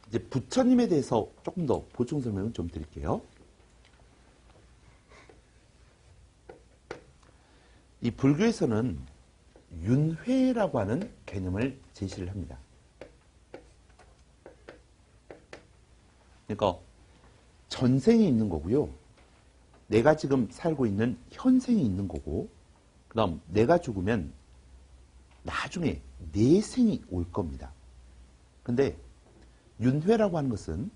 이제 부처님에 대해서 조금 더 보충 설명을 좀 드릴게요. 이 불교에서는 윤회라고 하는 개념을 제시를 합니다. 그러니까 전생이 있는 거고요. 내가 지금 살고 있는 현생이 있는 거고, 그 다음 내가 죽으면 나중에 내생이 올 겁니다. 근데 윤회라고 하는 것은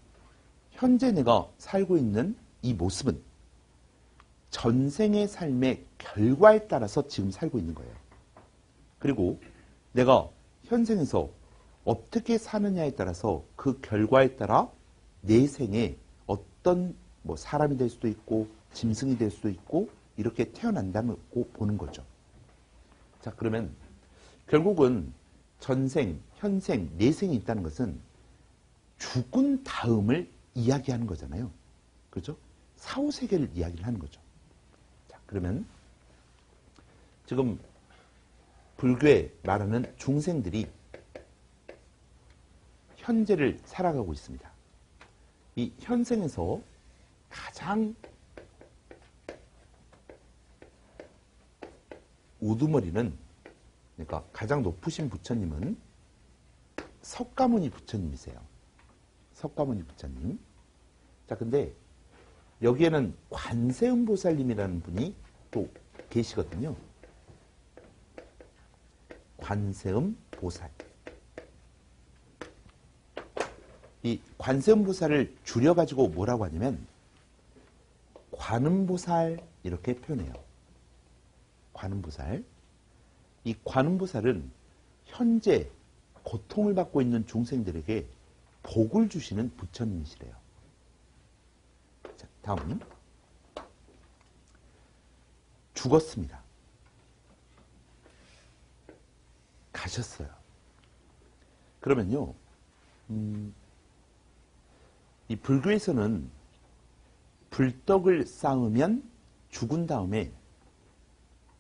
현재 내가 살고 있는 이 모습은 전생의 삶의 결과에 따라서 지금 살고 있는 거예요. 그리고 내가 현생에서 어떻게 사느냐에 따라서 그 결과에 따라 내생에 어떤 뭐 사람이 될 수도 있고 짐승이 될 수도 있고 이렇게 태어난다고 보는 거죠. 자, 그러면 결국은 전생, 현생, 내생이 있다는 것은 죽은 다음을 이야기하는 거잖아요. 그렇죠? 사후세계를 이야기를 하는 거죠. 자, 그러면 지금 불교에 말하는 중생들이 현재를 살아가고 있습니다. 이 현생에서 가장 우두머리는, 그러니까 가장 높으신 부처님은 석가모니 부처님이세요. 석가모니 부처님. 자, 근데 여기에는 관세음보살님이라는 분이 또 계시거든요. 관세음보살. 이 관세음보살을 줄여가지고 뭐라고 하냐면 관음보살 이렇게 표현해요. 관음보살. 이 관음보살은 현재 고통을 받고 있는 중생들에게 복을 주시는 부처님이시래요. 자, 다음. 죽었습니다. 가셨어요. 그러면요, 이 불교에서는 불덕을 쌓으면 죽은 다음에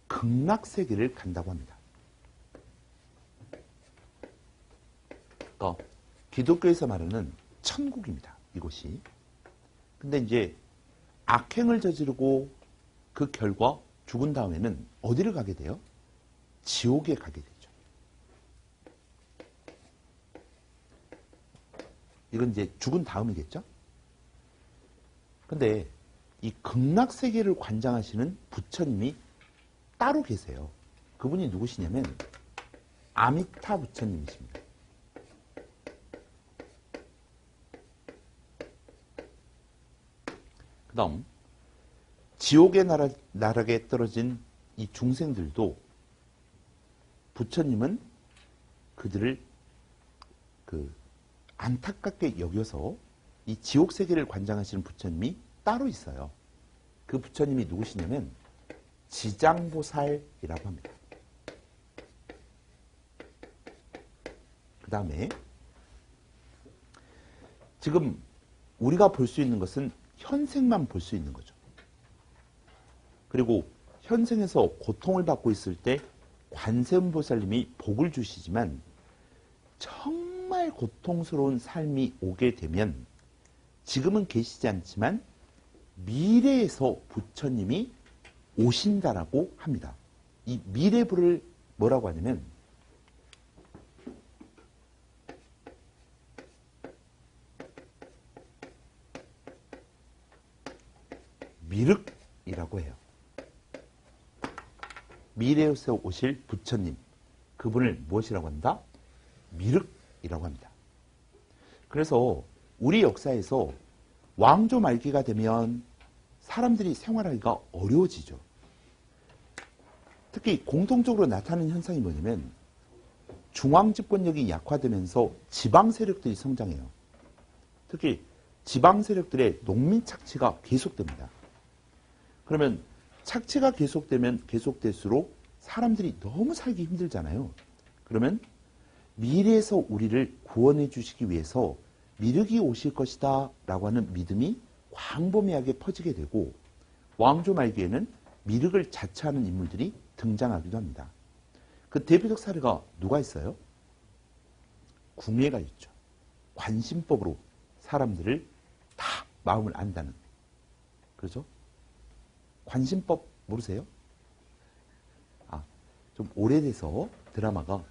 극락세계를 간다고 합니다. 그러니까 기독교에서 말하는 천국입니다. 이곳이. 근데 이제 악행을 저지르고 그 결과 죽은 다음에는 어디를 가게 돼요? 지옥에 가게 되죠. 이건 이제 죽은 다음이겠죠? 근데 이 극락세계를 관장하시는 부처님이 따로 계세요. 그분이 누구시냐면 아미타 부처님이십니다. 그 다음 지옥의 나락에 떨어진 이 중생들도 부처님은 그들을 안타깝게 여겨서 이 지옥세계를 관장하시는 부처님이 따로 있어요. 그 부처님이 누구시냐면 지장보살이라고 합니다. 그 다음에 지금 우리가 볼 수 있는 것은 현생만 볼 수 있는 거죠. 그리고 현생에서 고통을 받고 있을 때 관세음보살님이 복을 주시지만 정말 고통스러운 삶이 오게 되면 지금은 계시지 않지만 미래에서 부처님이 오신다라고 합니다. 이 미래부를 뭐라고 하냐면 미륵이라고 해요. 미래에서 오실 부처님, 그분을 무엇이라고 한다? 미륵이라고 합니다. 그래서 우리 역사에서 왕조 말기가 되면 사람들이 생활하기가 어려워지죠. 특히 공통적으로 나타나는 현상이 뭐냐면 중앙 집권력이 약화되면서 지방 세력들이 성장해요. 특히 지방 세력들의 농민 착취가 계속됩니다. 그러면 착취가 계속되면 계속될수록 사람들이 너무 살기 힘들잖아요. 그러면 미래에서 우리를 구원해 주시기 위해서 미륵이 오실 것이다 라고 하는 믿음이 광범위하게 퍼지게 되고 왕조 말기에는 미륵을 자처하는 인물들이 등장하기도 합니다. 그 대표적 사례가 누가 있어요? 궁예가 있죠. 관심법으로 사람들을 다 마음을 안다는. 그렇죠? 관심법 모르세요? 좀 오래돼서 드라마가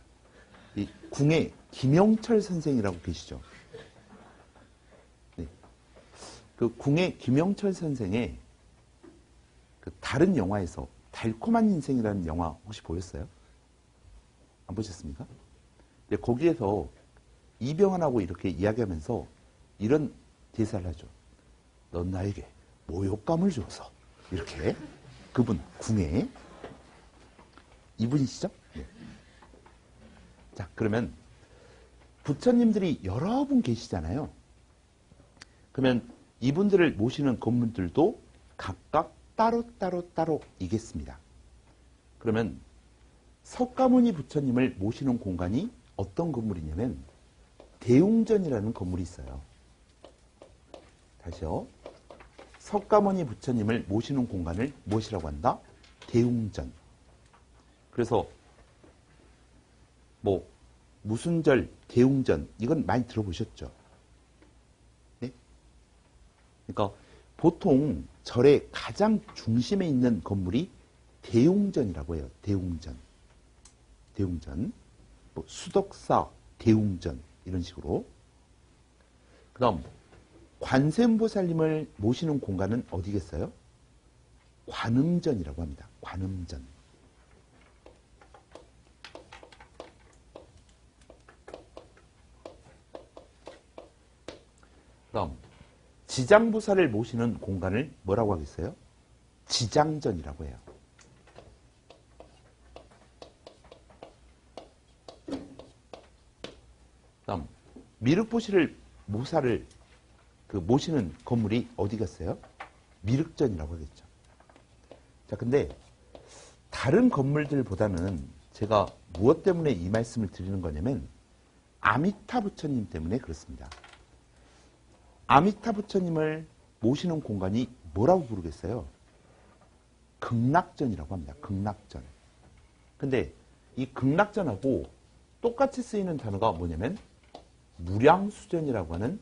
이 궁의 김영철 선생이라고 계시죠? 네. 그 궁의 김영철 선생의 그 다른 영화에서 달콤한 인생이라는 영화 혹시 보셨어요? 안 보셨습니까? 근데 거기에서 이병헌하고 이렇게 이야기하면서 이런 대사를 하죠. 넌 나에게 모욕감을 주어서 이렇게 그분 궁에 이분이시죠? 네. 자, 그러면 부처님들이 여러 분 계시잖아요. 그러면 이분들을 모시는 건물들도 각각 따로 이겠습니다. 그러면 석가모니 부처님을 모시는 공간이 어떤 건물이냐면 대웅전이라는 건물이 있어요. 다시요. 석가모니 부처님을 모시는 공간을 무엇이라고 한다? 대웅전. 그래서 뭐 무슨 절, 대웅전 이건 많이 들어보셨죠? 네? 그러니까 보통 절의 가장 중심에 있는 건물이 대웅전이라고 해요. 대웅전. 대웅전. 뭐 수덕사, 대웅전 이런 식으로. 그 다음 관세음보살님을 모시는 공간은 어디겠어요? 관음전이라고 합니다. 관음전. 그다음 지장보살을 모시는 공간을 뭐라고 하겠어요? 지장전이라고 해요. 그다음 미륵보살을 모시는 건물이 어디겠어요? 미륵전이라고 하겠죠. 자, 근데 다른 건물들보다는 제가 무엇 때문에 이 말씀을 드리는 거냐면 아미타 부처님 때문에 그렇습니다. 아미타 부처님을 모시는 공간이 뭐라고 부르겠어요? 극락전이라고 합니다. 극락전. 근데 이 극락전하고 똑같이 쓰이는 단어가 뭐냐면 무량수전이라고 하는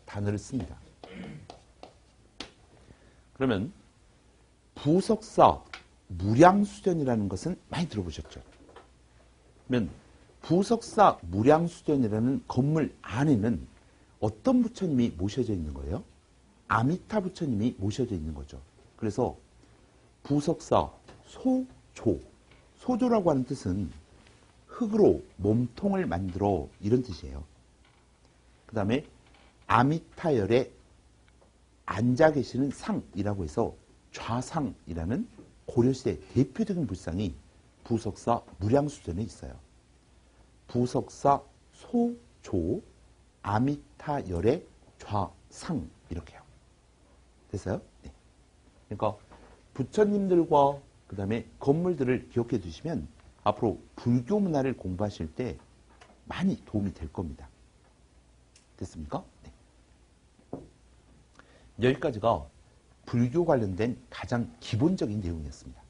단어를 씁니다. 그러면 부석사 무량수전이라는 것은 많이 들어보셨죠? 그러면 부석사 무량수전이라는 건물 안에는 어떤 부처님이 모셔져 있는 거예요? 아미타 부처님이 모셔져 있는 거죠. 그래서 부석사 소조, 소조라고 하는 뜻은 흙으로 몸통을 만들어 이런 뜻이에요. 그 다음에 아미타열에 앉아 계시는 상이라고 해서 좌상이라는 고려시대 대표적인 불상이 부석사 무량수전에 있어요. 부석사 소조 아미타열의 좌상 이렇게요. 됐어요? 네. 그러니까 부처님들과 그 다음에 건물들을 기억해 두시면 앞으로 불교 문화를 공부하실 때 많이 도움이 될 겁니다. 됐습니까? 네. 여기까지가 불교 관련된 가장 기본적인 내용이었습니다.